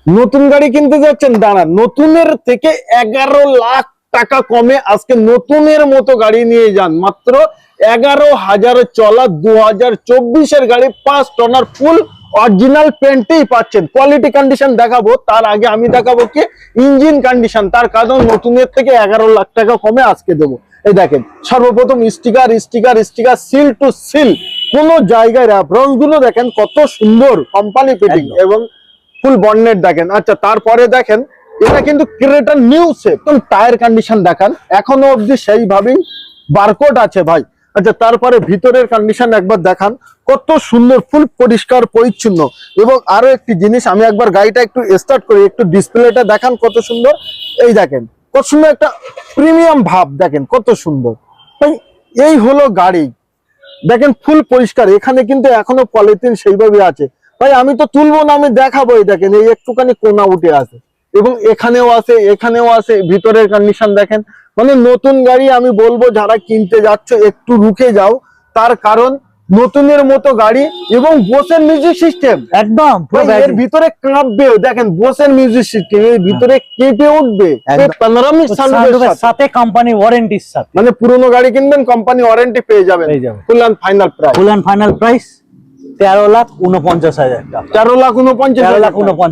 নতুন গাড়ি কিনতে যাচ্ছেন, দাঁড়ান, নতুনের থেকে 11 লাখ টাকা কমে আজকে নতুনের মতো গাড়ি নিয়ে যান। মাত্র 11,000 চলা 2024 গাড়ি, 5 টনার ফুল অরিজিনাল পেন্টেই পাচ্ছেন। কোয়ালিটি কন্ডিশন দেখাবো, তার আগে আমি দেখাবো কি ইঞ্জিন কন্ডিশন, তার কারণ নতুনের থেকে 11 লাখ টাকা কমে আজকে দেবো। এই দেখেন, সর্বপ্রথম sticker sticker sticker, seal two seal, কোন জায়গায় রেফারেন্স গুলো দেখেন কত সুন্দর, কোম্পানি ফিটিং এবং ফুল বন্নেট দেখেন। আচ্ছা, তারপরে দেখেন এটা কিন্তু Creta new shape, tyre condition দেখান এখনো অবধি সেইভাবেই বারকোড আছে ভাই। আচ্ছা, তারপরে ভিতরের কন্ডিশন একবার দেখান, কত সুন্দর, ফুল পরিষ্কার পরিচ্ছন্ন। এবং আরো একটি জিনিস, আমি একবার গাড়িটা একটু স্টার্ট করি, একটু ডিসপ্লেটা দেখান কত সুন্দর। এই দেখেন কত সুন্দর একটা প্রিমিয়াম ভাব, দেখেন কত সুন্দর ভাই। এই হলো গাড়ি, দেখেন ফুল পরিষ্কার। এখানে কিন্তু এখনো পলিথিন সেইভাবে আছে ভাই, আমি তো তুলবো না, আমি দেখাবো। এই দেখেন, এই একটুখানি কোনা উঠে আছে এবং এখানেও আছে, এখানেও আছে। ভিতরের কন্ডিশন দেখেন, মানে নতুন গাড়ি। আমি বলবো যারা কিনতে যাচ্ছ একটু রুকে যাও, তার কারণ নতুনের মতো গাড়ি। এবং বোসের মিউজিক সিস্টেম একদম এর ভিতরে কাঁপবে, দেখেন বোসের মিউজিক সিস্টেম এর ভিতরে কেঁপে উঠবে। প্যানোরামিক সানরুফের সাথে কোম্পানি ওয়ারেন্টির সাথে, মানে পুরনো গাড়ি কিনবেন কোম্পানি ওয়ারেন্টি পেয়ে যাবেন। Full and final price, full and final price 13,49,000 টাকা। 13,49,000।